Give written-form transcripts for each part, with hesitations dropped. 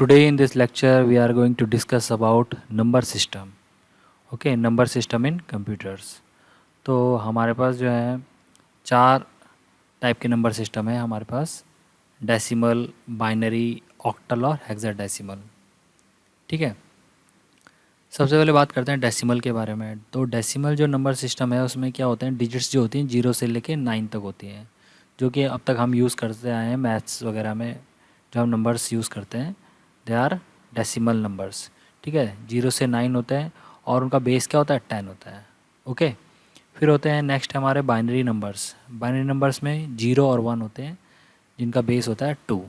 Today in this lecture we are going to discuss about number system. Okay, number system in computers. तो हमारे पास जो है चार type के नंबर सिस्टम है हमारे पास, डेसिमल, बाइनरी, ऑक्टल और हेक्साडेसिमल. ठीक है. सबसे पहले बात करते हैं डेसिमल के बारे में. तो डेसिमल जो नंबर सिस्टम है उसमें क्या होते हैं, डिजिट्स जो होती हैं 0 से लेके 9 तक होती हैं, जो कि अब तक हम यूज़ करते आए हैं मैथ्स वगैरह में. जो हम नंबर्स यूज़ करते हैं दे आर डेसिमल नंबर्स. ठीक है. 0 से 9 होते हैं और उनका बेस क्या होता है, 10 होता है. ओके. फिर होते हैं नेक्स्ट हमारे बाइनरी नंबर्स. बाइनरी नंबर्स में 0 और 1 होते हैं जिनका बेस होता है 2.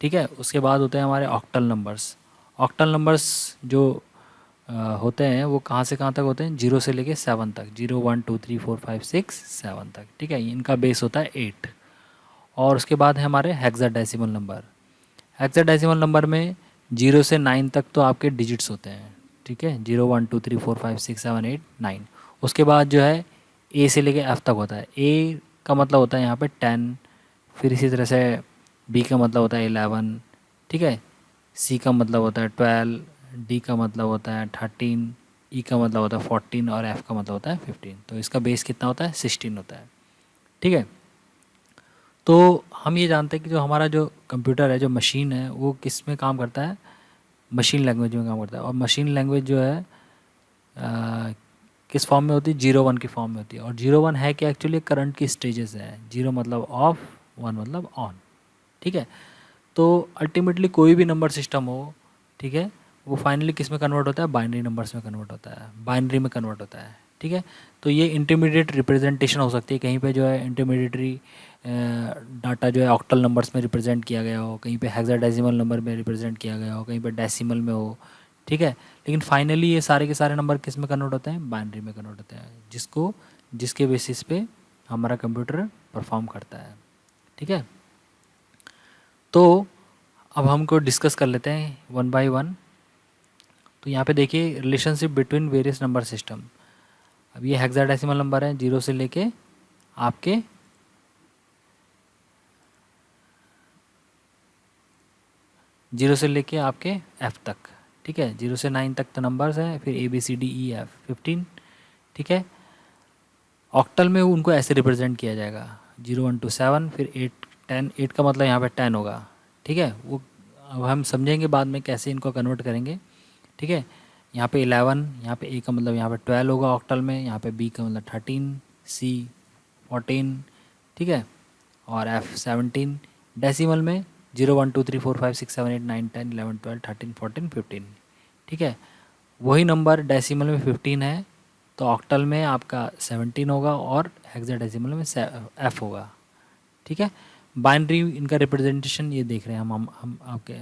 ठीक है. उसके बाद होते हैं हमारे ऑक्टल नंबर्स. ऑक्टल नंबर्स जो होते हैं वो कहाँ से कहाँ तक होते हैं, 0 से लेके 7 तक, 0 1 2 3 4 5 6 7 तक. ठीक है. इनका बेस होता है 8. और उसके बाद है हमारे हेक्साडेसिमल नंबर. हेक्साडेसिमल नंबर में 0 से 9 तक तो आपके डिजिट्स होते हैं. ठीक है. 0 1 2 3 4 5 6 7 8 9. उसके बाद जो है ए से लेके एफ तक होता है. ए का मतलब होता है यहाँ पे 10. फिर इसी तरह से बी का मतलब होता है 11. ठीक है. सी का मतलब होता है 12. डी का मतलब होता है 13. ई का मतलब होता है 14 और एफ का मतलब होता है 15. तो इसका बेस कितना होता है, 16 होता है. ठीक है. तो हम ये जानते हैं कि जो हमारा जो कंप्यूटर है, जो मशीन है, वो किस में काम करता है, मशीन लैंग्वेज में काम करता है. और मशीन लैंग्वेज जो है किस फॉर्म में होती है, 0 1 की फॉर्म में होती है. और 0 1 है कि एक्चुअली करंट की स्टेजेस है. 0 मतलब ऑफ, 1 मतलब ऑन. ठीक है. तो अल्टीमेटली कोई भी नंबर सिस्टम हो, ठीक है, वो फाइनली किस में कन्वर्ट होता है, बाइनरी नंबर्स में कन्वर्ट होता है, बाइनरी में कन्वर्ट होता है. ठीक है. तो ये इंटरमीडिएट रिप्रेजेंटेशन हो सकती है. कहीं पे जो है इंटरमीडिएटरी डाटा जो है ऑक्टल नंबर्स में रिप्रेजेंट किया गया हो, कहीं पे हेक्साडेसिमल नंबर में रिप्रेजेंट किया गया हो, कहीं पे डेसिमल में हो. ठीक है. लेकिन फाइनली ये सारे के सारे नंबर किस में कन्वर्ट होते हैं, बाइनरी में कन्वर्ट होते हैं, जिसके बेसिस पे हमारा कंप्यूटर परफॉर्म करता है. ठीक है. तो अब हमको डिस्कस कर लेते हैं वन बाय वन. तो यहाँ पे देखिए relationship between various number system. अब ये हेक्साडेसिमल नंबर है 0 से लेके आपके 0 से लेके आपके F तक. ठीक है. 0 से 9 तक तो नंबर्स हैं, फिर ABCDEF 15. ठीक है. ऑक्टल में उनको ऐसे रिप्रेजेंट किया जाएगा 0 1 2 7, फिर 8 10. 8 का मतलब यहाँ पे 10 होगा. ठीक है. वो अब हम समझेंगे बाद में कैसे इनको कन्वर्ट करेंगे. ठीक है. यहाँ पे 11, यहाँ पे A का मतलब यहाँ पे 12 होगा ऑक्टल में, यहाँ पे B का मतलब 13, C 14. ठीक है. और F 17. डेसिमल में 0 1 2 3 4 5 6 7 8 9 10 11 12 13 14 15. ठीक है. वही नंबर डेसिमल में 15 है तो ऑक्टल में आपका 17 होगा और हेक्साडेसिमल में F होगा. ठीक है. बाइनरी इनका रिप्रेजेंटेशन ये देख रहे हैं हम आपके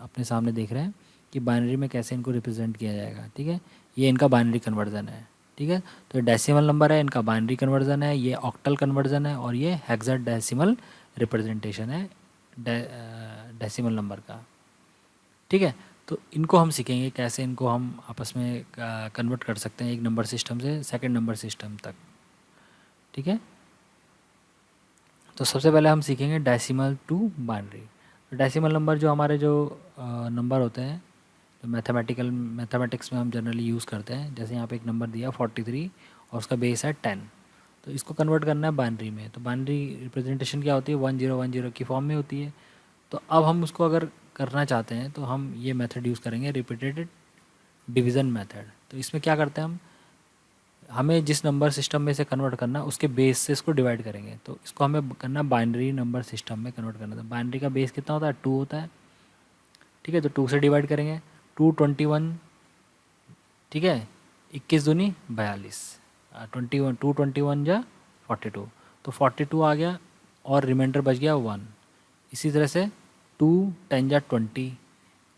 अपने सामने देख रहे हैं कि बाइनरी में कैसे इनको रिप्रेजेंट किया जाएगा. ठीक है. ये इनका बाइनरी कन्वर्जन है. ठीक है. तो डेसिमल नंबर है, इनका बाइनरी कन्वर्जन है, ये ऑक्टल कन्वर्जन है, और ये हेक्साडेसिमल रिप्रेजेंटेशन है डेसिमल नंबर का. ठीक है. तो इनको हम सीखेंगे कैसे इनको हम आपस में कन्वर्ट कर सकते हैं एक नंबर सिस्टम से सेकंड नंबर सिस्टम तक. ठीक है. तो सबसे पहले हम सीखेंगे डेसिमल टू बाइनरी. तो डेसिमल नंबर जो हमारे जो नंबर होते हैं, जो मैथमेटिक्स में हम जनरली यूज़ करते हैं, जैसे यहाँ पे एक नंबर दिया 43 और उसका बेस है 10. तो इसको कन्वर्ट करना है बाइनरी में. तो बाइनरी रिप्रेजेंटेशन क्या होती है, 1010 की फॉर्म में होती है. तो अब हम उसको अगर करना चाहते हैं तो हम ये मेथड यूज़ करेंगे, रिपीटेड डिवीज़न मेथड. तो इसमें क्या करते हैं हमें जिस नंबर सिस्टम में से कन्वर्ट करना उसके बेस से इसको डिवाइड करेंगे. तो इसको हमें करना बाइनरी नंबर सिस्टम में कन्वर्ट करना. तो बाइनरी का बेस कितना होता है, 2 होता है. ठीक है. तो 2 से डिवाइड करेंगे. 2 21. ठीक है. 21 दूनी 42. 21 2 21 या 42. तो 42 आ गया और रिमाइंडर बच गया 1. इसी तरह से 2 10 या 20,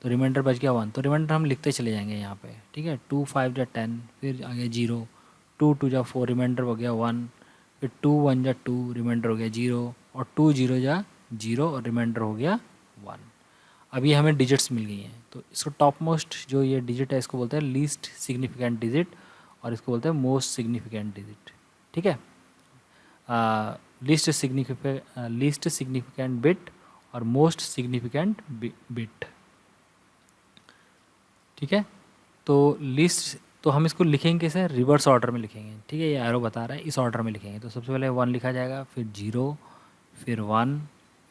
तो रिमाइंडर बच गया 1. तो रिमाइंडर हम लिखते चले जाएंगे यहाँ पे. ठीक है. 2 5 या 10, फिर आ गया 0. 2 2 या 4, रिमाइंडर हो गया 1. फिर 2 1 या 2, रिमाइंडर हो गया 0. और 2 0 या 0 और रिमाइंडर हो गया 1. अब ये हमें डिजिट्स मिल गई हैं. तो इसको टॉप मोस्ट जो ये डिजिट है इसको बोलते हैं लीस्ट सिग्निफिकेंट डिजिट, और इसको बोलते हैं मोस्ट सिग्निफिकेंट डिजिट. ठीक है. लीस्ट सिग्निफिकेंट बिट और मोस्ट सिग्निफिकेंट बिट. ठीक है। तो लिस्ट, तो हम इसको लिखेंगे कैसे, रिवर्स ऑर्डर में लिखेंगे, ठीक है। ये एरो बता रहा है इस ऑर्डर में लिखेंगे। तो सबसे पहले 1 लिखा जाएगा, फिर 0, फिर 1,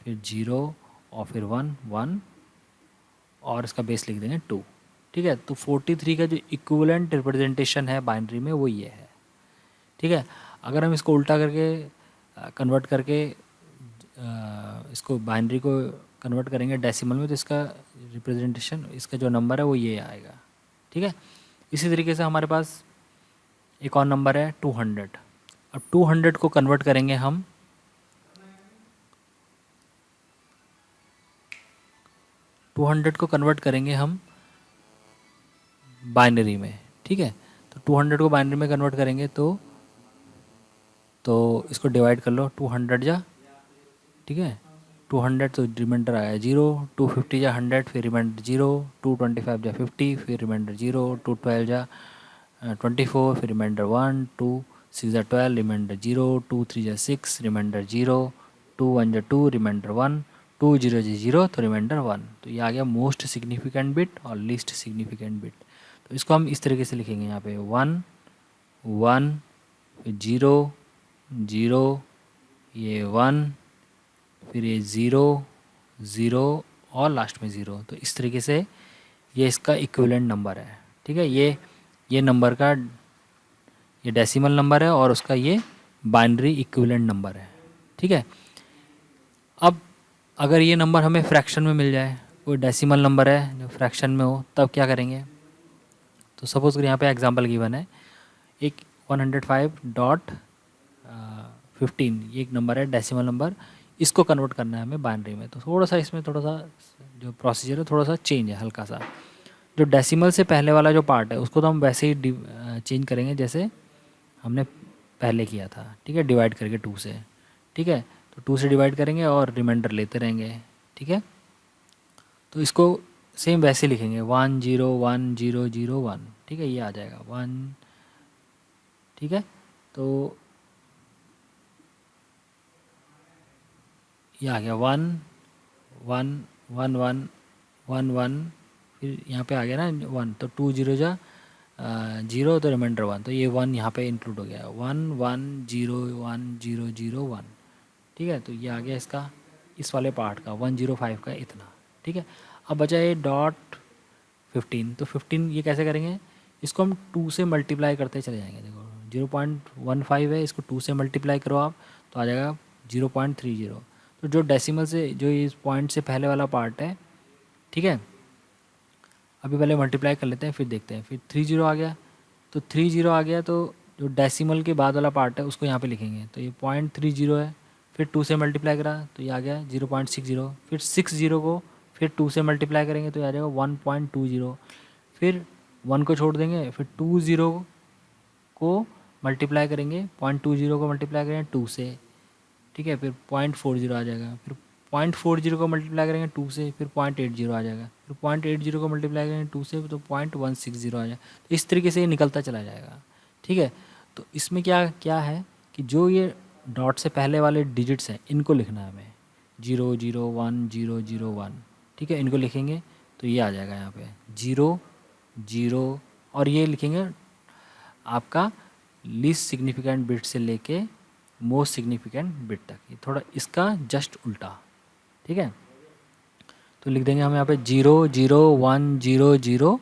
फिर 0 और फिर 1 1 और इसका बेस लिख देंगे 2, ठीक है। तो 43 का जो इक्विवेलेंट रिप्रेजेंटेशन है बाइनरी में वो ये है, ठीक है। अगर हम इसको उल्टा करके कन्वर्ट करके इसको बाइनरी को कन्वर्ट करेंगे डेसिमल में, तो इसका रिप्रेजेंटेशन, इसका जो नंबर है वो ये आएगा, ठीक है। इसी तरीके से हमारे पास एक और नंबर है 200। अब 200 को कन्वर्ट करेंगे हम 200 को कन्वर्ट करेंगे हम बाइनरी में, ठीक है। तो 200 को बाइनरी में कन्वर्ट करेंगे तो इसको डिवाइड कर लो, 200 जा, ठीक है। 200 तो रिमाइंडर आया 0, 250 जा 100, फिर रिमाइंडर 0, 225 जा 50, फिर रिमाइंडर 0, 212 जा 24, फिर रिमाइंडर 1, 2 6 जा 12, रिमाइंडर 0, 2 3 जा 6, रिमाइंडर 0, 2 1 जा 2, रिमाइंडर 1, 2 0 जा 0, तो रिमाइंडर 1। तो ये आ गया मोस्ट सिग्निफिकेंट बिट और लीस्ट सिग्निफिकेंट बिट। तो इसको हम इस तरीके से लिखेंगे, यहाँ पे 1 1, फिर 0 0, ये 1, फिर ये 0 0 और लास्ट में 0। तो इस तरीके से ये इसका इक्विवेलेंट नंबर है, ठीक है। ये नंबर का, ये डेसिमल नंबर है और उसका ये बाइनरी इक्विवेलेंट नंबर है, ठीक है। अब अगर ये नंबर हमें फ्रैक्शन में मिल जाए, कोई डेसिमल नंबर है जो फ्रैक्शन में हो, तब क्या करेंगे। तो सपोज कर यहाँ पे एग्जांपल गिवन है, एक 105.15, ये एक नंबर है डेसिमल नंबर, इसको कन्वर्ट करना है हमें बाइनरी में। तो थोड़ा सा इसमें थोड़ा सा जो प्रोसीजर है थोड़ा सा चेंज है, हल्का सा। जो डेसिमल से पहले वाला जो पार्ट है उसको तो हम वैसे ही चेंज करेंगे जैसे हमने पहले किया था, ठीक है, डिवाइड करके 2 से, ठीक है। तो 2 से डिवाइड करेंगे और रिमाइंडर लेते रहेंगे, ठीक है। तो इसको सेम वैसे लिखेंगे 1 0 1 0 0 1, ठीक है, ये आ जाएगा 1, ठीक है। तो ये आ गया 1 1 1 1 1 1, फिर यहाँ पे आ गया ना 1, तो 2 0 जा 0, तो रिमाइंडर 1, तो ये 1 यहाँ पे इंक्लूड हो गया, 1 1 0 1 0 0 1, ठीक है। तो ये आ गया इसका इस वाले पार्ट का 105 का इतना, ठीक है। अब बचा ये डॉट 15, तो 15 ये कैसे करेंगे, इसको हम 2 से मल्टीप्लाई करते चले जाएंगे। देखो 0.15 है, इसको 2 से मल्टीप्लाई करो आप तो आ जाएगा 0.30। तो जो डेसिमल से, जो इस पॉइंट से पहले वाला पार्ट है, ठीक है, अभी पहले मल्टीप्लाई कर लेते हैं फिर देखते हैं। फिर 30 आ गया, तो 30 आ गया, तो जो डेसिमल के बाद वाला पार्ट है उसको यहाँ पे लिखेंगे। तो ये 0.30 है, फिर 2 से मल्टीप्लाई करा तो ये आ गया 0.60, फिर 60 को फिर 2 से मल्टीप्लाई करेंगे तो ये आ जाएगा 1.20, फिर 1 को छोड़ देंगे, फिर 20 को मल्टीप्लाई करेंगे, 0.20 को मल्टीप्लाई करेंगे 2 से, ठीक है, फिर 0.40 आ जाएगा, फिर 0.40 को मल्टीप्लाई करेंगे 2 से, फिर 0.80 आ जाएगा, फिर 0.80 को मल्टीप्लाई करेंगे 2 से तो 0.160 आ जाएगा। तो इस तरीके से ये निकलता चला जाएगा, ठीक है। तो इसमें क्या क्या है कि जो ये डॉट से पहले वाले डिजिट्स हैं इनको लिखना है हमें, 0 0 1 0 0 1, ठीक है, इनको लिखेंगे तो ये आ जाएगा यहाँ पे 0 0, और ये लिखेंगे आपका लीस्ट सिग्निफिकेंट बिट से लेके मोस्ट सिग्निफिकेंट बिट तक, ये थोड़ा इसका जस्ट उल्टा, ठीक है। तो लिख देंगे हम यहाँ पे 0 0 1 0 0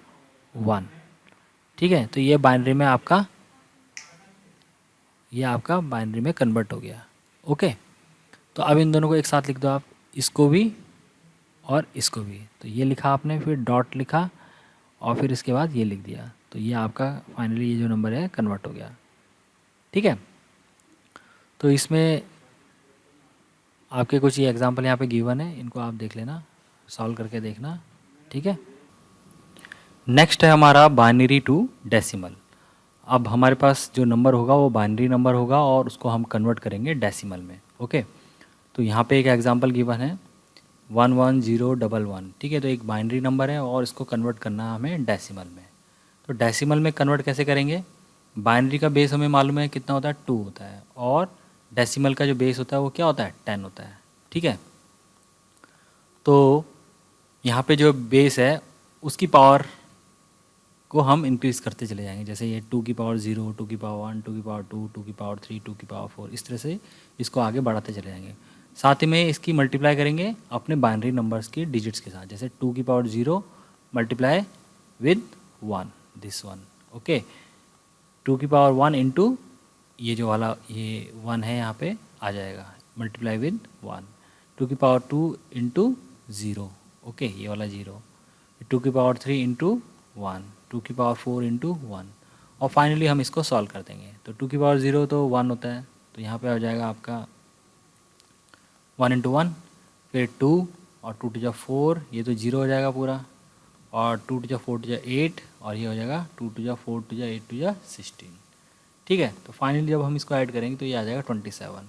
1, ठीक है। तो ये बाइनरी में आपका, ये आपका बाइनरी में कन्वर्ट हो गया, ओके। तो अब इन दोनों को एक साथ लिख दो आप, इसको भी और इसको भी। तो ये लिखा आपने, फिर डॉट लिखा और फिर इसके बाद ये लिख दिया, तो ये आपका फाइनली ये जो नंबर है कन्वर्ट हो गया, ठीक है। तो इसमें आपके कुछ ये एग्जांपल यहाँ पे गिवन है, इनको आप देख लेना, सॉल्व करके देखना, ठीक है। नेक्स्ट है हमारा बाइनरी टू डेसिमल। अब हमारे पास जो नंबर होगा वो बाइनरी नंबर होगा और उसको हम कन्वर्ट करेंगे डेसिमल में, ओके। तो यहाँ पे एक एग्जांपल गिवन है 11011, ठीक है। तो एक बाइनरी नंबर है और इसको कन्वर्ट करना है हमें डेसिमल में। तो डेसिमल में कन्वर्ट कैसे करेंगे, बाइनरी का बेस हमें मालूम है कितना होता है, 2 होता है, और डेसिमल का जो बेस होता है वो क्या होता है, 10 होता है, ठीक है। तो यहाँ पे जो बेस है उसकी पावर को हम इंक्रीज़ करते चले जाएंगे, जैसे ये 2 की पावर 0, 2 की पावर 1, 2 की पावर 2, 2 की पावर 3, 2 की पावर 4, इस तरह से इसको आगे बढ़ाते चले जाएंगे। साथ ही में इसकी मल्टीप्लाई करेंगे अपने बाइनरी नंबर्स की डिजिट्स के साथ, जैसे 2 की power 0 multiply with 1, this one, okay. 2 की पावर 1 इंटू ये जो वाला ये 1 है यहाँ पे आ जाएगा, मल्टीप्लाई विद 1। 2 की पावर 2 इंटू 0, ओके, ये वाला 0। 2 की पावर 3 इंटू 1, 2 की पावर 4 इंटू 1, और फाइनली हम इसको सॉल्व कर देंगे। तो 2 की पावर 0 तो 1 होता है, तो यहाँ पे आ जाएगा आपका 1 इंटू 1, फिर 2 और 2 टू जा 4, ये तो 0 हो जाएगा पूरा, और 2 टू जा 4 टू जा 8, और ये हो जाएगा 2 टू जा 4 टू जा 8 टू जा 16, ठीक है। तो फाइनली जब हम इसको ऐड करेंगे तो ये आ जाएगा 27,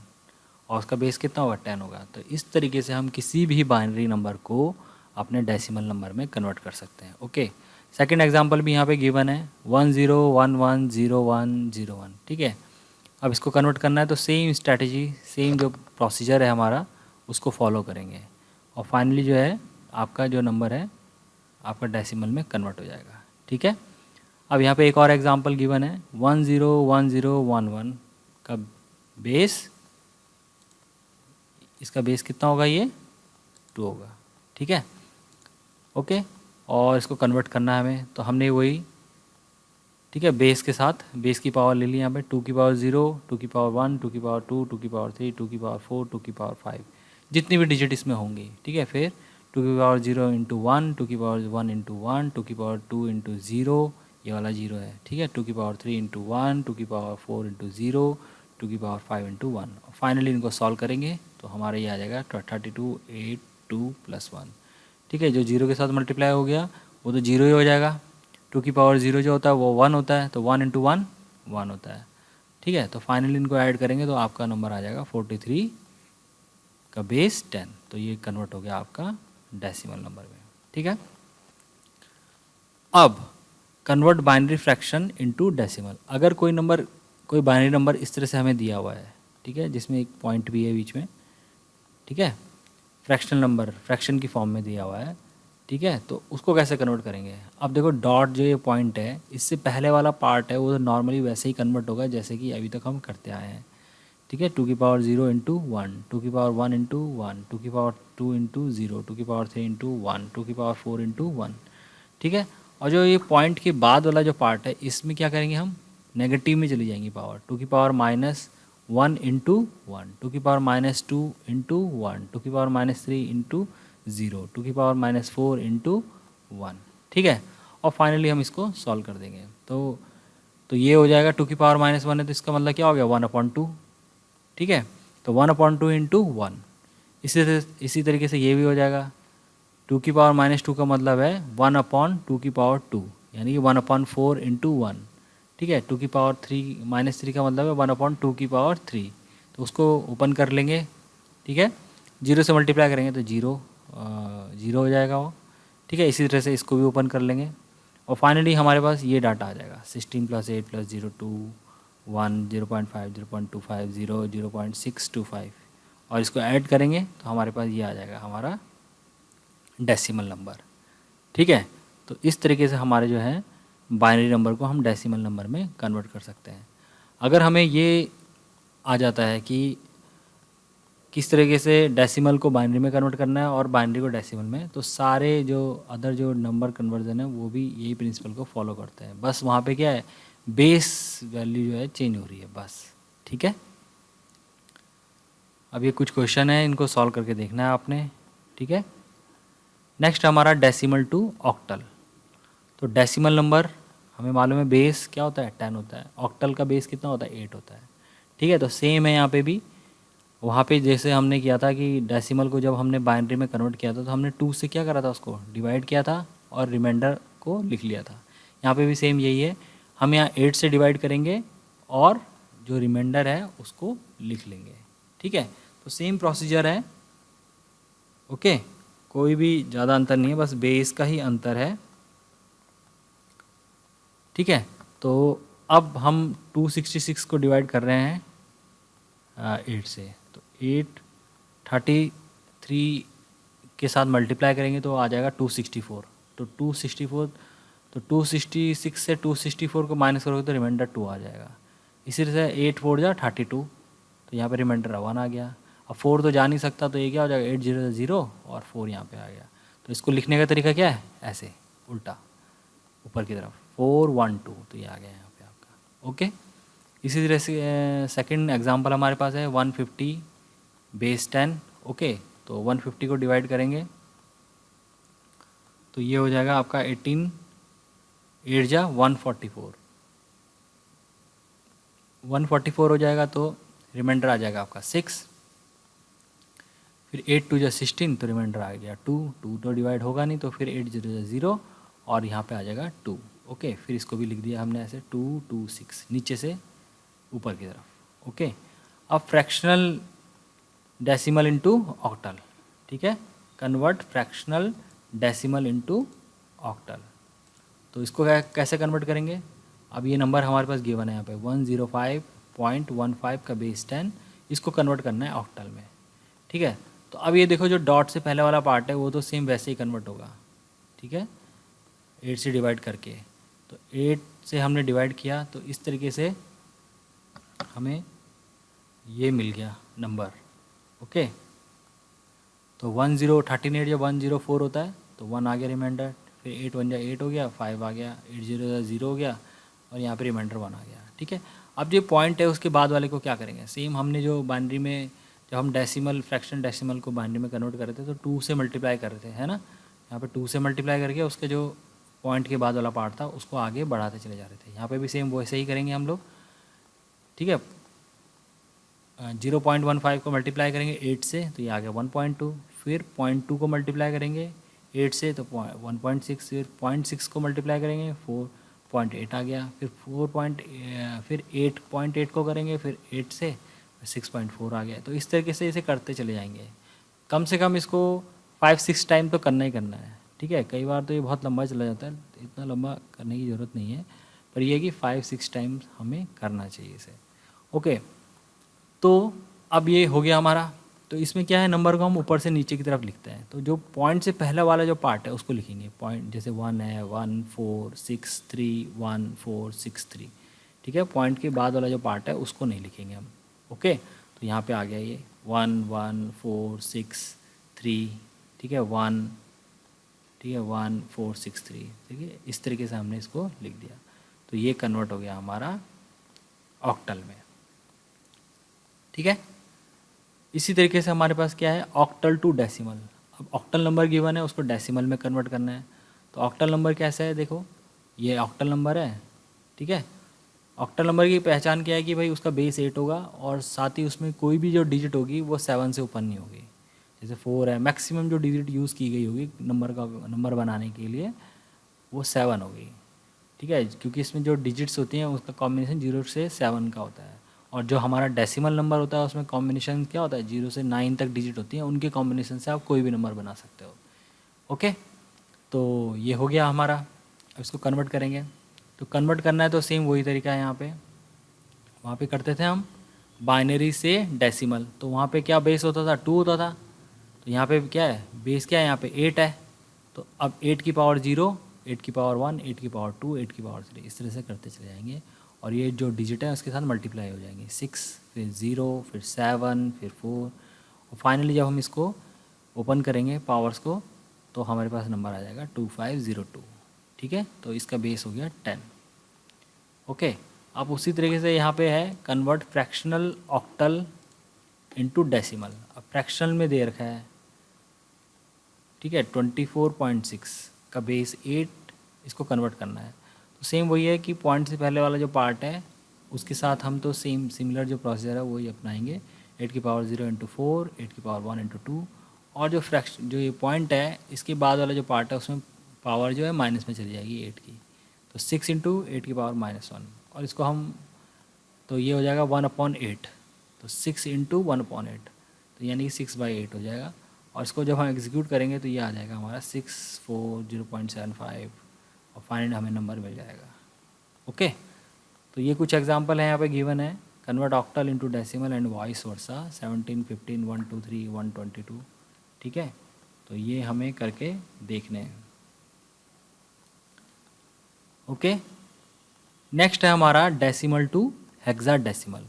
और उसका बेस कितना होगा, 10 होगा। तो इस तरीके से हम किसी भी बाइनरी नंबर को अपने डेसिमल नंबर में कन्वर्ट कर सकते हैं, ओके। सेकंड एग्जांपल भी यहाँ पे गिवन है, 10110101, ठीक है। अब इसको कन्वर्ट करना है तो सेम स्ट्रैटेजी, सेम जो प्रोसीजर है हमारा उसको फॉलो करेंगे, और फाइनली जो है आपका जो नंबर है आपका डेसिमल में कन्वर्ट हो जाएगा, ठीक है। अब यहाँ पे एक और एग्जांपल गिवन है, 101011 का बेस, इसका बेस कितना होगा, ये 2 होगा, ठीक है, ओके। और इसको कन्वर्ट करना है हमें, तो हमने वही, ठीक है, बेस के साथ बेस की पावर ले ली यहाँ पे, 2 की पावर 0, 2 की पावर 1, 2 की पावर 2, 2 की पावर 3, 2 की पावर 4, 2 की पावर 5, जितनी भी डिजिट इसमें होंगी, ठीक है। फिर 2 की पावर 0 इंटू 1, 2 की पावर 1 इंटू 1, 2 की पावर 2 इंटू 0, ये वाला 0 है, ठीक है, 2 की पावर 3 इंटू 1, 2 की पावर 4 इंटू 0, 2 की पावर 5 इंटू 1, और फाइनली इनको सॉल्व करेंगे तो हमारा ये आ जाएगा 32, 8, 2 प्लस 1, ठीक है। जो 0 के साथ मल्टीप्लाई हो गया वो तो 0 ही हो जाएगा, 2 की पावर 0 जो होता है वो 1 होता है, तो 1 इंटू 1 1 होता है, ठीक है। तो फाइनली इनको ऐड करेंगे तो आपका नंबर आ जाएगा 43 का बेस 10, तो ये कन्वर्ट हो गया आपका डेसिमल नंबर में, ठीक है। अब convert binary fraction into decimal. अगर कोई बाइनरी नंबर इस तरह से हमें दिया हुआ है, ठीक है, जिसमें एक पॉइंट भी है बीच में, ठीक है, फ्रैक्शनल नंबर फ्रैक्शन की फॉर्म में दिया हुआ है, ठीक है, तो उसको कैसे कन्वर्ट करेंगे। अब देखो डॉट जो ये पॉइंट है, इससे पहले वाला पार्ट है वो तो नॉर्मली वैसे ही कन्वर्ट होगा जैसे कि अभी तक हम करते आए हैं, ठीक है। 2 की पावर 0 इंटू 1, 2 की पावर 1 इंटू 1, 2 की पावर 2 इंटू 0, 2 की पावर 3 इंटू 1, 2 की पावर 4 इंटू 1, ठीक है। और जो ये पॉइंट के बाद वाला जो पार्ट है इसमें क्या करेंगे, हम नेगेटिव में चली जाएंगी पावर, 2 की पावर -1 इंटू 1, 2 की पावर -2 इंटू 1, 2 की पावर -3 इंटू 0, 2 की पावर -4 इंटू 1, ठीक है। और फाइनली हम इसको सॉल्व कर देंगे, तो ये हो जाएगा 2 की पावर -1 है, तो इसका मतलब क्या हो गया 1/2, ठीक है। तो 1/2 इंटू 1, इसी तरीके से ये भी हो जाएगा। 2 की पावर -2 का मतलब है 1/2 की पावर 2, यानी कि 1/4 इंटू 1, ठीक है। 2 की पावर -3 का मतलब है 1/2 की पावर 3, तो उसको ओपन कर लेंगे, ठीक है, 0 से मल्टीप्लाई करेंगे तो 0 हो जाएगा वो, ठीक है। इसी तरह से इसको भी ओपन कर लेंगे, और फाइनली हमारे पास ये डाटा आ जाएगा 16 + 8 + 0 2 1 0.5 0.25 0 0.625, और इसको ऐड करेंगे तो हमारे पास ये आ जाएगा हमारा डेसिमल नंबर, ठीक है। तो इस तरीके से हमारे जो है बाइनरी नंबर को हम डेसिमल नंबर में कन्वर्ट कर सकते हैं। अगर हमें ये आ जाता है कि किस तरीके से डेसिमल को बाइनरी में कन्वर्ट करना है और बाइनरी को डेसिमल में, तो सारे जो अदर जो नंबर कन्वर्जन है वो भी यही प्रिंसिपल को फॉलो करते हैं, बस वहाँ पे क्या है बेस वैल्यू जो है चेंज हो रही है बस, ठीक है। अब ये कुछ क्वेश्चन है, इनको सॉल्व करके देखना है आपने, ठीक है। नेक्स्ट हमारा डेसिमल टू ऑक्टल। तो डेसिमल नंबर हमें मालूम है बेस क्या होता है 10 होता है, ऑक्टल का बेस कितना होता है 8 होता है, ठीक है। तो सेम है यहाँ पे भी, वहाँ पे जैसे हमने किया था कि डेसिमल को जब हमने बाइनरी में कन्वर्ट किया था तो हमने 2 से क्या करा था, उसको डिवाइड किया था और रिमाइंडर को लिख लिया था। यहाँ पे भी सेम यही है, हम यहाँ 8 से डिवाइड करेंगे और जो रिमाइंडर है उसको लिख लेंगे, ठीक है। तो सेम प्रोसीजर है, ओके, कोई भी ज़्यादा अंतर नहीं है, बस बेस का ही अंतर है, ठीक है। तो अब हम 266 को डिवाइड कर रहे हैं 8 से, तो 8 33 के साथ मल्टीप्लाई करेंगे तो आ जाएगा 264, तो 264 तो 266 से 264 को माइनस करोगे तो रिमाइंडर 2 आ जाएगा। इसी तरह से 8 4 जा 32, तो यहाँ पे रिमाइंडर 1 आ गया। अब 4 तो जा नहीं सकता, तो ये क्या हो जाएगा 8 0 0 और 4 यहाँ पे आ गया। तो इसको लिखने का तरीका क्या है, ऐसे उल्टा ऊपर की तरफ 4 1 2, तो ये आ गया यहाँ पे आपका। ओके, इसी तरह से सेकंड एग्जांपल हमारे पास है 150 बेस 10। ओके, तो 150 को डिवाइड करेंगे तो ये हो जाएगा आपका 18 8 जा 144, 144 हो जाएगा, तो रिमाइंडर आ जाएगा आपका 6। फिर 8 2 जा 16, तो रिमाइंडर आ गया 2, 2 तो डिवाइड होगा नहीं, तो फिर 8 0 0 और यहाँ पे आ जाएगा 2। ओके, फिर इसको भी लिख दिया हमने ऐसे 2 2 6 नीचे से ऊपर की तरफ। ओके, अब फ्रैक्शनल डेसिमल इनटू ऑक्टल, ठीक है, convert fractional decimal into octal. तो इसको कैसे कन्वर्ट करेंगे, अब ये नंबर हमारे पास गिवन है यहाँ पे 105.15 का बेस 10, इसको कन्वर्ट करना है ऑक्टल में, ठीक है। तो अब ये देखो जो डॉट से पहले वाला पार्ट है वो तो सेम वैसे ही कन्वर्ट होगा, ठीक है, 8 से डिवाइड करके। तो 8 से हमने डिवाइड किया तो इस तरीके से हमें ये मिल गया नंबर। ओके, तो 1038 या 104 होता है, तो 1 आ गया रिमाइंडर, फिर 8 1 जा 8 हो गया, 5 आ गया, 8 0 0 हो गया और यहाँ पे रिमाइंडर 1 आ गया, ठीक है। अब जो पॉइंट है उसके बाद वाले को क्या करेंगे, सेम हमने जो बाइनरी में जब हम डेसिमल फ्रैक्शन डेसिमल को बाइनरी में कन्वर्ट कर रहे थे तो 2 से मल्टीप्लाई कर रहे थे, है ना। यहाँ पे 2 से मल्टीप्लाई करके उसके जो पॉइंट के बाद वाला पार्ट था उसको आगे बढ़ाते चले जा रहे थे। यहाँ पे भी सेम वैसे ही करेंगे हम लोग, ठीक है। 0.15 को मल्टीप्लाई करेंगे 8 से तो ये आ गया 1.2, फिर 0.2 को मल्टीप्लाई करेंगे 8 से तो 1.6, फिर 0.6 को मल्टीप्लाई करेंगे 4.8 आ गया, फिर 8.8 को करेंगे फिर 8 से 6.4 आ गया। तो इस तरीके से इसे करते चले जाएंगे, कम से कम इसको 5-6 टाइम तो करना ही करना है, ठीक है। कई बार तो ये बहुत लंबा चला जाता है, इतना लंबा करने की ज़रूरत नहीं है, पर यह कि 5-6 टाइम्स हमें करना चाहिए इसे। ओके, तो अब ये हो गया हमारा। तो इसमें क्या है, नंबर को हम ऊपर से नीचे की तरफ लिखते हैं, तो जो पॉइंट से पहला वाला जो पार्ट है उसको लिखेंगे। पॉइंट जैसे 1 है 1 4 6 3 1 4 6 3, ठीक है। पॉइंट के बाद वाला जो पार्ट है उसको नहीं लिखेंगे हम। ओके, तो यहाँ पे आ गया ये 1 1 4 6 3, ठीक है, 1, ठीक है, 1 4 6 3, ठीक है। इस तरीके से हमने इसको लिख दिया, तो ये कन्वर्ट हो गया हमारा ऑक्टल में, ठीक है। इसी तरीके से हमारे पास क्या है, ऑक्टल टू डेसिमल। अब ऑक्टल नंबर गिवन है उसको डेसिमल में कन्वर्ट करना है। तो ऑक्टल नंबर कैसा है, देखो ये ऑक्टल नंबर है, ठीक है। ऑक्टल नंबर की पहचान क्या है कि भाई उसका बेस 8 होगा और साथ ही उसमें कोई भी जो डिजिट होगी वो 7 से ऊपर नहीं होगी। जैसे 4 है, मैक्सिमम जो डिजिट यूज़ की गई होगी नंबर बनाने के लिए वो 7 होगी, ठीक है, क्योंकि इसमें जो डिजिट्स होती हैं उसका कॉम्बिनेशन 0 से 7 का होता है। और जो हमारा डेसिमल नंबर होता है उसमें कॉम्बिनेशन क्या होता है, 0 से 9 तक डिजिट होती हैं, उनके कॉम्बिनेशन से आप कोई भी नंबर बना सकते हो। ओके, तो ये हो गया हमारा। अब इसको कन्वर्ट करेंगे, तो कन्वर्ट करना है तो सेम वही तरीका है। यहाँ पे वहाँ पे करते थे हम बाइनरी से डेसिमल, तो वहाँ पे क्या बेस होता था, 2 होता था। तो यहाँ पे क्या है, बेस क्या है, यहाँ पे 8 है। तो अब 8 की पावर 0, 8 की पावर 1, 8 की पावर 2, 8 की पावर 3, इस तरह से करते चले जाएंगे और ये जो डिजिट है उसके साथ मल्टीप्लाई हो जाएंगे। 6, फिर 0, फिर 7, फिर 4 और फाइनली जब हम इसको ओपन करेंगे पावर्स को तो हमारे पास नंबर आ जाएगा 2502, ठीक है। तो इसका बेस हो गया 10। ओके, अब उसी तरीके से यहाँ पे है convert fractional octal into decimal. अब फ्रैक्शनल में दे रखा है, ठीक है, 24.6 का बेस 8, इसको कन्वर्ट करना है। तो सेम वही है कि पॉइंट से पहले वाला जो पार्ट है उसके साथ हम तो सेम सिमिलर जो प्रोसीजर है वही अपनाएंगे। 8 की पावर 0 इंटू 4, 8 की पावर 1 इंटू 2, और जो फ्रैक्शन जो ये पॉइंट है इसके बाद वाला जो पार्ट है उसमें पावर जो है माइनस में चली जाएगी 8 की, तो 6 इंटू 8 की पावर -1, और इसको हम तो ये हो जाएगा 1/8, तो 6 इंटू 1/8, तो यानी कि 6/8 हो जाएगा। और इसको जब हम एग्जीक्यूट करेंगे तो ये आ जाएगा हमारा 640.75 और फाइनली हमें नंबर मिल जाएगा। ओके, तो ये कुछ एग्जांपल हैं यहाँ पे गिवन है, convert octal into decimal and vice versa, 17 15 1 2 3 122, ठीक है। तो ये हमें करके देखने हैं। ओके। नेक्स्ट है हमारा डेसिमल टू हेक्साडेसिमल।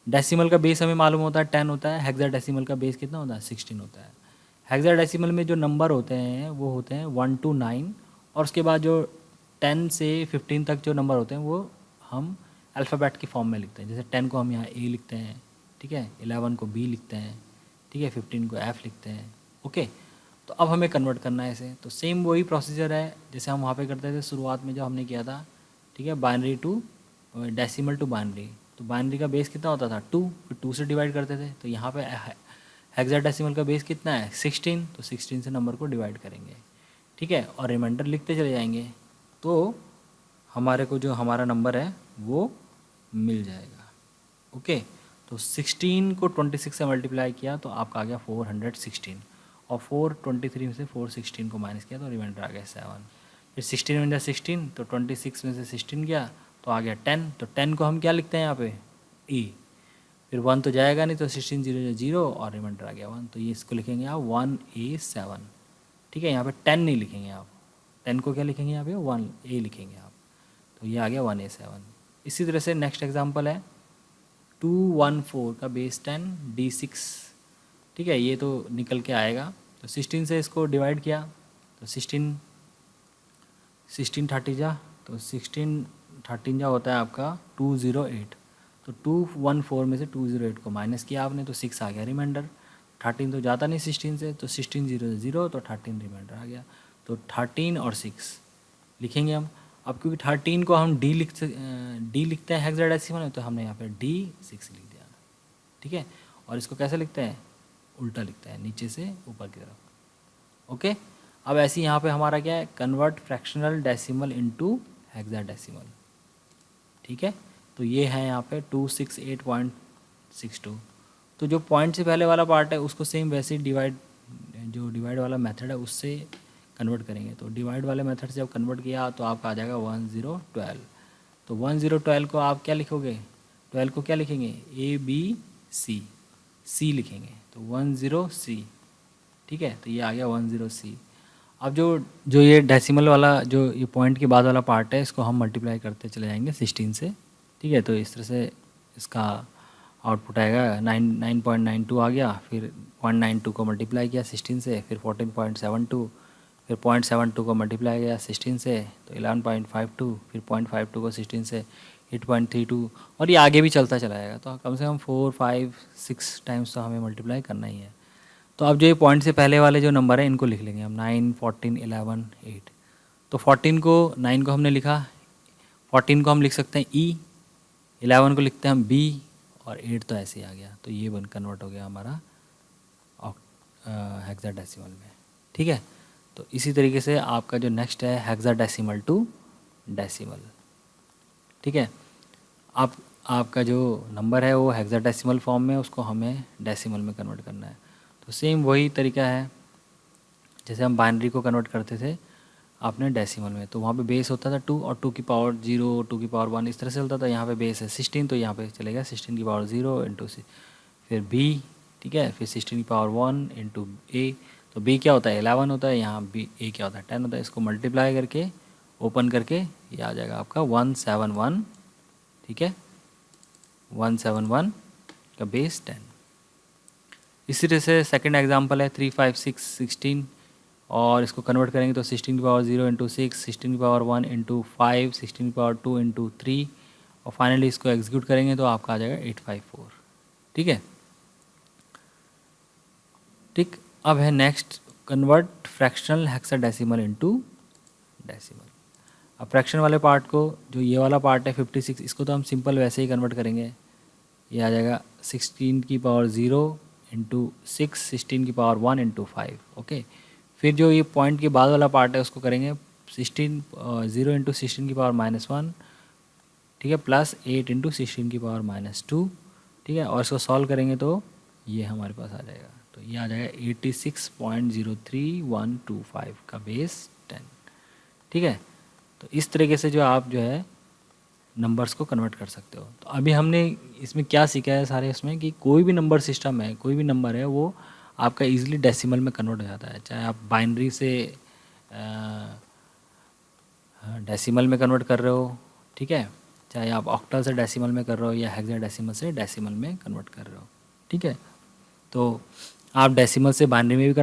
डेसिमल का बेस हमें मालूम होता है 10 होता है, हेक्साडेसिमल का बेस कितना होता है 16 होता है। हेक्साडेसिमल में जो नंबर होते हैं वो होते हैं 1 to 9, और उसके बाद जो 10 से 15 तक जो नंबर होते हैं वो हम अल्फ़ाबेट की फॉर्म में लिखते हैं। जैसे 10 को हम यहाँ ए लिखते हैं, ठीक है, 11 को बी लिखते हैं, ठीक है, 15 को एफ लिखते हैं। ओके, तो अब हमें कन्वर्ट करना है इसे, तो सेम वही प्रोसीजर है जैसे हम वहाँ पे करते थे शुरुआत में जो हमने किया था, ठीक है, binary to decimal to binary. तो बाइनरी का बेस कितना होता था 2, फिर 2 से डिवाइड करते थे। तो यहाँ पे हेक्साडेसिमल का बेस कितना है 16, तो 16 से नंबर को डिवाइड करेंगे, ठीक है, और रिमाइंडर लिखते चले जाएंगे, तो हमारे को जो हमारा नंबर है वो मिल जाएगा। ओके, तो 16 को 26 से मल्टीप्लाई किया तो आपका आ गया 416, और 423 में से 416 को माइनस किया तो रिमाइंडर आ गया 7। फिर 16 में 16 तो 26 में से 16 गया तो आ गया 10, तो 10 को हम क्या लिखते हैं यहाँ पे ई, फिर 1 तो जाएगा नहीं तो 16 0 0 और रिमाइंडर आ गया 1, तो ये इसको लिखेंगे आप 1A7, ठीक है। यहाँ पे 10 नहीं लिखेंगे आप, 10 को क्या लिखेंगे यहाँ पे 1A लिखेंगे आप, तो ये आ गया 1A7। इसी तरह से नेक्स्ट एग्जांपल है 214 का बेस 10 D6, ठीक है, ये तो निकल के आएगा। तो 16 से इसको डिवाइड किया तो 16 30 जा, तो 16 13 जा होता है आपका 208, तो 214 में से 208 को माइनस किया आपने तो 6 आ गया रिमाइंडर। 13 तो जाता नहीं 16 से, तो 16 0 0 तो 13 रिमाइंडर आ गया, तो 13 और 6 लिखेंगे हम। अब क्योंकि 13 को हम डी लिखते हैं हेक्साडेसिमल में, तो हमने यहाँ पे D6 लिख दिया, ठीक है। और इसको कैसे लिखते हैं, उल्टा लिखते हैं, नीचे से ऊपर की तरफ। ओके, अब ऐसे यहाँ पे हमारा क्या है, convert fractional decimal into hexadecimal, ठीक है। तो ये है यहाँ पे 268.62। तो जो पॉइंट से पहले वाला पार्ट है उसको सेम वैसे ही डिवाइड वाला मेथड है उससे कन्वर्ट करेंगे। तो डिवाइड वाले मेथड से जब कन्वर्ट किया तो आपका आ जाएगा 1012। तो 1012 को आप क्या लिखोगे, 12 को क्या लिखेंगे ABC, C लिखेंगे, तो 10C, ठीक है, तो ये आ गया 10C। अब जो ये डेसिमल वाला जो ये पॉइंट के बाद वाला पार्ट है इसको हम मल्टीप्लाई करते चले जाएंगे 16 से, ठीक है। तो इस तरह से इसका आउटपुट आएगा 9.92 आ गया, फिर 0.92 को मल्टीप्लाई किया 16 से, फिर 14.72, फिर 0.72 को मल्टीप्लाई किया 16 से तो 11.52, फिर 0.52 को 16 से 8.32, और ये आगे भी चलता चला जाएगा। तो कम से कम 4 5 6 टाइम्स तो हमें मल्टीप्लाई करना ही है। तो अब जो ये पॉइंट से पहले वाले जो नंबर है इनको लिख लेंगे हम 9 14 11 8। तो 14 को 9 को हमने लिखा, 14 को हम लिख सकते हैं ई, 11 को लिखते हैं हम बी, और 8 तो ऐसे ही आ गया। तो ये बन कन्वर्ट हो गया हमारा हेक्साडेसिमल में, ठीक है। तो इसी तरीके से आपका जो नेक्स्ट है हेक्साडेसिमल टू डेसिमल, ठीक है। आपका जो नंबर है वो हेक्साडेसिमल फॉर्म में, उसको हमें डेसिमल में कन्वर्ट करना है। तो सेम वही तरीका है जैसे हम बाइनरी को कन्वर्ट करते थे आपने डेसिमल में, तो वहाँ पे बेस होता था 2 और 2 की पावर 0 2 की पावर 1 इस तरह से चलता था। यहाँ पे बेस है 16, तो यहाँ पे चलेगा 16 की पावर 0 इंटू फिर बी, ठीक है, फिर 16 की पावर 1 इंटू ए, तो बी क्या होता है 11 होता है, यहाँ बी ए क्या होता है 10 होता है। इसको मल्टीप्लाई करके ओपन करके ये आ जाएगा आपका 171, ठीक है, 171 का बेस 10। इसी तरह से सेकंड एग्जांपल है 3 5 6 16, और इसको कन्वर्ट करेंगे तो 16 की पावर 0 इंटू 6, 16 की पावर 1 इंटू 5, 16 की पावर 2 इंटू 3, और फाइनली इसको एग्जीक्यूट करेंगे तो आपका आ जाएगा 854, ठीक है। ठीक, अब है next convert fractional hexadecimal into decimal. अब फ्रैक्शन वाले पार्ट को, जो ये वाला पार्ट है 56, इसको तो हम सिंपल वैसे ही कन्वर्ट करेंगे। ये आ जाएगा 16 की पावर 0 इंटू 6, 16 की पावर 1 इंटू 5, ओके। फिर जो ये पॉइंट के बाद वाला पार्ट है उसको करेंगे 0 इंटू 16 की पावर -1, ठीक है, प्लस 8 इंटू 16 की पावर -2, ठीक है, और इसको सॉल्व करेंगे तो ये हमारे पास आ जाएगा। तो ये आ जाएगा 86.03125 का बेस 10, ठीक है। तो इस तरीके से जो आप जो है नंबर्स को कन्वर्ट कर सकते हो। तो अभी हमने इसमें क्या सीखा है सारे इसमें कि कोई भी नंबर सिस्टम है, कोई भी नंबर है वो आपका इजीली डेसिमल में कन्वर्ट हो जाता है। चाहे आप बाइनरी से डेसिमल में कन्वर्ट कर रहे हो, ठीक है, चाहे आप ऑक्टल से डेसिमल में कर रहे हो या हेक्साडेसिमल से डेसिमल में कन्वर्ट कर रहे हो, ठीक है। तो आप डेसिमल से बाइनरी में भी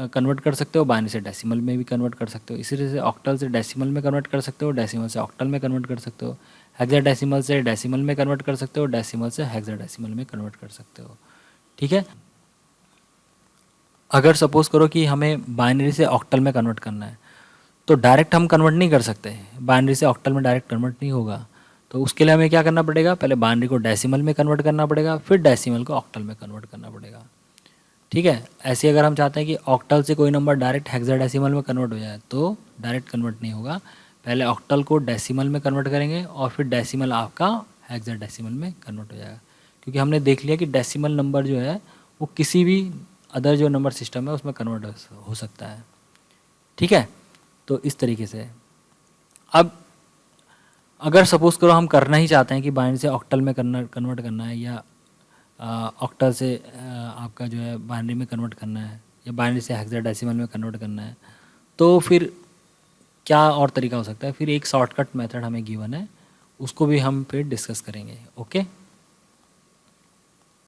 कन्वर्ट कर सकते हो, बाइनरी से डेसिमल में भी कन्वर्ट कर सकते हो। इसी तरह से ऑक्टल से डेसिमल में कन्वर्ट कर सकते हो, डेसिमल से ऑक्टल में कन्वर्ट कर सकते हो, हेक्साडेसिमल से डेसिमल में कन्वर्ट कर सकते हो, डेसिमल से हेक्साडेसिमल में कन्वर्ट कर सकते हो, ठीक है। अगर सपोज करो कि हमें बाइनरी से ऑक्टल में कन्वर्ट करना है, तो डायरेक्ट हम कन्वर्ट नहीं कर सकते, बाइनरी से ऑक्टल में डायरेक्ट कन्वर्ट नहीं होगा। तो उसके लिए हमें क्या करना पड़ेगा, पहले बाइनरी को डेसिमल में कन्वर्ट करना पड़ेगा, फिर डेसिमल को ऑक्टल में कन्वर्ट करना पड़ेगा, ठीक है। ऐसे अगर हम चाहते हैं कि ऑक्टल से कोई नंबर डायरेक्ट हेक्साडेसिमल में कन्वर्ट हो जाए, तो डायरेक्ट कन्वर्ट नहीं होगा, पहले ऑक्टल को डेसिमल में कन्वर्ट करेंगे और फिर डेसिमल आपका हेक्साडेसिमल में कन्वर्ट हो जाएगा। क्योंकि हमने देख लिया कि डेसिमल नंबर जो है वो किसी भी अदर जो नंबर सिस्टम है उसमें कन्वर्ट हो सकता है, ठीक है। तो इस तरीके से अब अगर सपोज़ करो हम करना ही चाहते हैं कि बाइनरी से ऑक्टल में कन्वर्ट करना है, या ऑक्टल से आपका जो है बाइनरी में कन्वर्ट करना है, या बाइनरी से हेक्साडेसिमल में कन्वर्ट करना है, तो फिर क्या और तरीका हो सकता है। फिर एक शॉर्टकट मेथड हमें गिवन है, उसको भी हम फिर डिस्कस करेंगे, ओके।